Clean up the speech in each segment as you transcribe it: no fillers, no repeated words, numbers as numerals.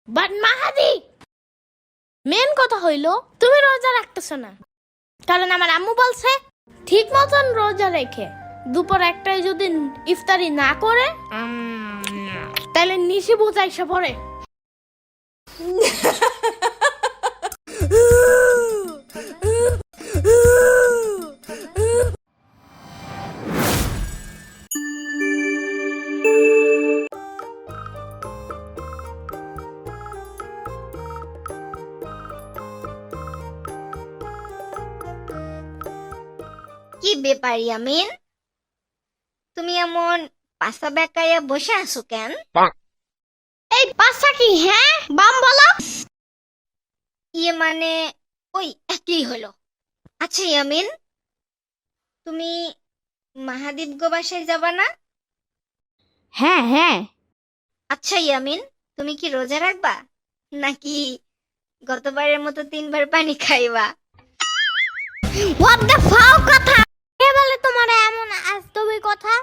But Mahdi, main কথা হইল তুমি রোজা রাখতেছো না, কারণ আমার আম্মু বলছে ঠিক মতন রোজা রেখে দুপুর একটাই যদি ইফতারি না করে তাহলে নিশি বোঝা এসে পড়ে। কি ব্যাপার ইয়ামিন, তুমি এমন পাশা বেকাইয়া বসে আছো কেন? এই পাশা কি? হ্যাঁ বাম বলো। ইয়ে মানে ওই একই হলো। আচ্ছা ইয়ামিন, তুমি মাহাদীপ গো বাসায় যাবা না? হ্যাঁ হ্যাঁ। আচ্ছা ইয়ামিন, তুমি কি রোজা রাখবা নাকি গতবারের মতো 3 বার পানি খাইবা? হোয়াট দ্য ফাও কথা, কে বলে তোমার এমন আজতবি কথা?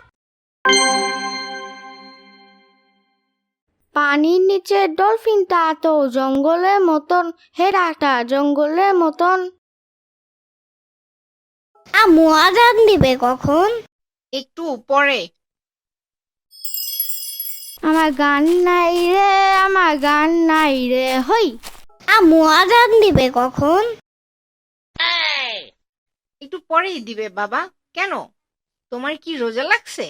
পানির নিচে ডলফিনটা তো জঙ্গলের মতন, হেরাটা জঙ্গলের মতন। আম্মু আজান দিবে কখন? একটু পরে। আমার গান নাই রে, আমার গান নাই রে, হই। আম্মু আজান দিবে কখন? একটু পরেই দিবে বাবা। কেন, তোমার কি রোজা লাগছে?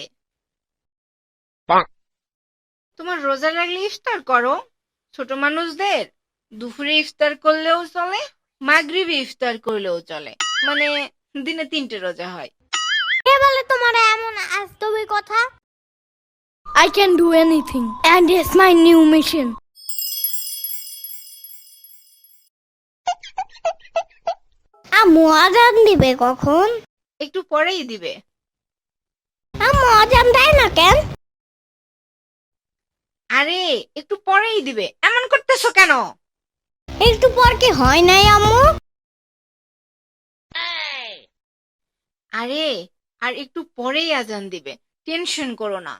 তোমার রোজা লাগলে ইফতার করো। ছোট মানুষদের দুপুরে ইফতার করলেও চলে, মাগরিবে ইফতার করলেও চলে, মানে দিনে 3টে রোজা হয়। কে বলে তোমার এমন আজতবি কথা? I can do anything and it's my new mission. আম্মু আজান দিবে কখন? একটু পরেই দিবে। আম্মু আজান দেয় না কেন? আরে একটু পরেই দিবে, এমন করতেছো কেন? একটু পর কি হয় নাই আম্মু? আরে আর একটু পরেই আজান দিবে, টেনশন করো না।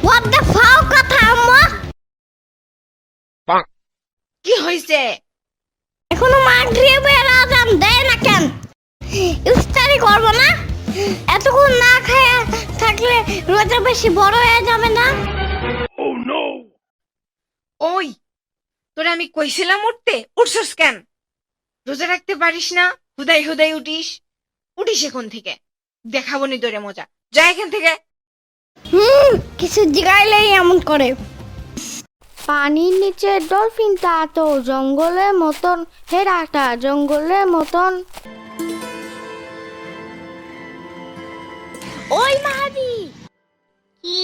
What the ফাও কথা আম্মু? কি হয়েছে? এখনো মাগরিবের আজান দেয় না কেন? ইফতারি করব না? এতক্ষণ না খায়া থাকলে রোজা বেশি বড় হয়ে যাবে না? ওই তোরে আমি কইছিলাম উঠতে, উঠছস কেন? রোজা রাখতে পারিস না, হুদাই হুদাই উঠিস। উঠিস এখন থেকে, দেখাবো নি তোরে মজা। যা এখান থেকে। কিছু জিগাইলেই এমন করে। পানির নিচে ডলফিনটা তো জঙ্গলের মতন, হেরাটা জঙ্গলের মতন। ওই মাহাদি, কি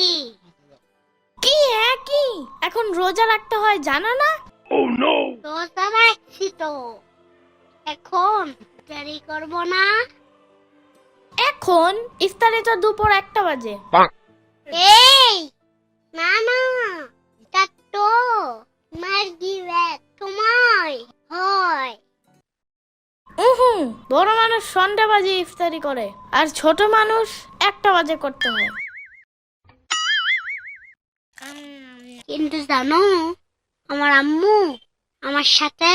কি হ্যাঁ কি এখন রোজা রাখতে হয় জানো না? রোজা রাখছি তো, এখন দেরি করব না। এখন ইফতারে তো দুপুর 1টা বাজে। এই না না, এটা তো মাগরিবের সময় হয়। বড় মানুষ সন্ধ্যা বাজে ইফতারি করে, আর ছোট মানুষ 1টা বাজে করতে হয়। কিন্তু জানো, আমার আম্মু আমার সাথে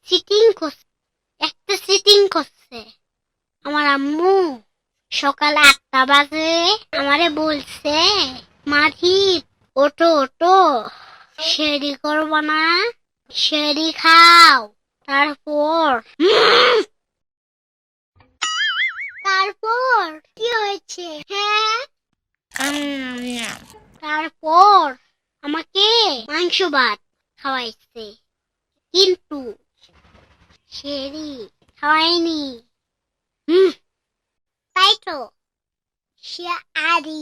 চিটিং করছে। আমার আম্মু সকাল 8টা বাজে আমারে বলছে, মাহিব ওঠো ওঠো, সেহরি করবো না, সেহরি খাও। তারপর কি হয়েছে? হ্যাঁ, তারপর আমাকে মাংস ভাত খাওয়াইছে, কিন্তু সেহরি খাওয়াইনি। তাই তো, সিহারি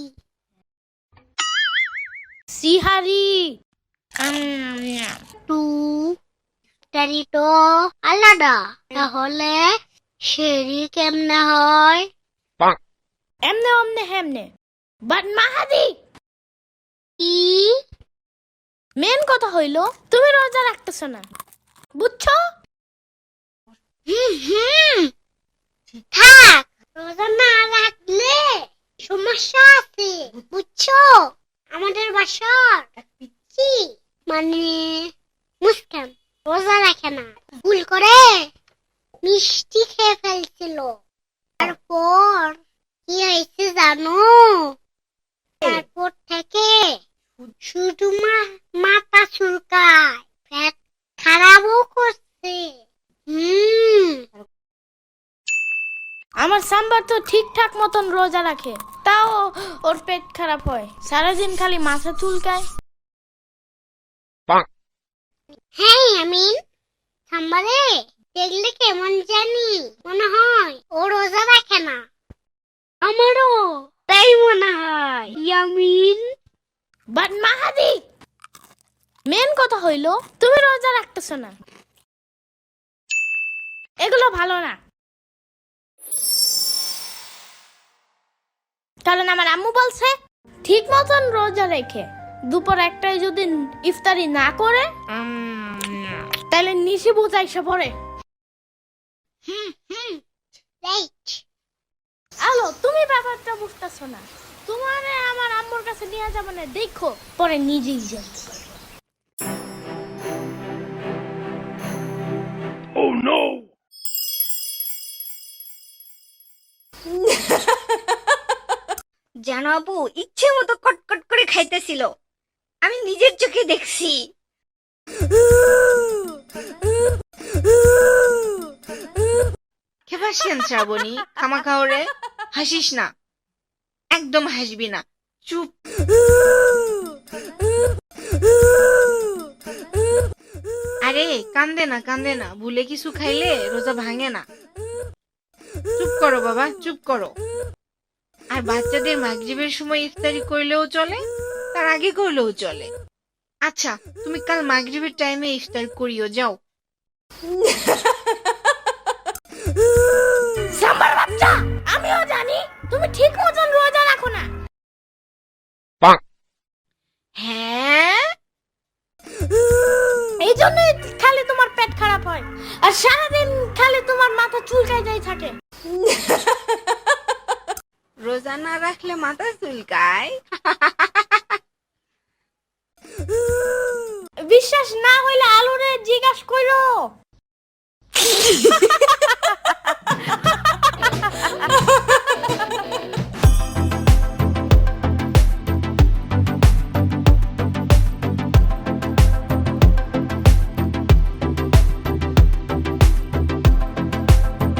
টু ইফতারি তো আলাদা, তাহলে সেহরি কেমনে হয়? এমনে অমনে হেমনে। বাট মাহাদি, কি? মেন কথা হইল তুমি রোজা রাখতেছ না, বুঝছো? থাক, রোজা না রাখলে সমস্যা আছে, বুঝছো? আমাদের বাসার মানে মুস্কান রোজা রাখে না, ভুল করে মিষ্টি খেয়ে ফেলছিল। তারপর কি হয়েছে জানো? তারপর থেকে শুধু মাথা চুলকায়, পেট খারাপও করছে। আমার সাম্বার তো ঠিকঠাক মতন রোজা রাখে, তাও ওর পেট খারাপ হয়, সারাদিন খালি মাথা চুলকায়। হ্যাঁ আমিন, সাম্বারে দেখলে কেমন জানি মনে হয় ও রোজা রাখে না। আমারও তাই মনে হয় ইয়ামিন। বাট মাহাদি, মেন কথা হইলো তুমি রোজা রাখতেছ না, এগুলো ভালো না। কারণ আমার আম্মু বলছে ঠিক মতন রোজা রেখে দুপুর একটাই যদি ইফতারি না করে তাহলে নিশি বোঝা এসে পড়ে। রাইট। আলো, তুমি ব্যাপারটা বুঝতেছো না, তোমারে আমার আম্মুর কাছে নিয়ে যাবো না, দেখো পরে নিজেই জানতে পারবে। জানো আপু, ইচ্ছে মতো কটকট করে খাইতেছিল, আমি নিজের চোখে দেখছি। খেপাসেন শ্রাবণী, খামাখা ওরে হাসিস না, একদম হাসবি না, চুপ। আরে কান্দে না কান্দে না, ভুলে কিছু খাইলে রোজা ভাঙে না। চুপ করো বাবা, চুপ করো। আর বাচ্চাদের মাগরিবের সময় ইফতারি করলেও চলে, তার আগে করলেও চলে। আচ্ছা, তুমি কাল মাগরিবের টাইমে ইফতার করিও, যাও। সাম্বার বাচ্চা, আমিও জানি তুমি ঠিক মতন রোজা রাখো না। হ্যাঁ, এই জন্যই খালি তোমার পেট খারাপ হয় আর সারাদিন খালি তোমার মাথা চুলকায় যায় থাকে। রোজা না রাখলে মাথা চুলকায়? বিশ্বাস না হইলে আলুরে জিজ্ঞাসা করো।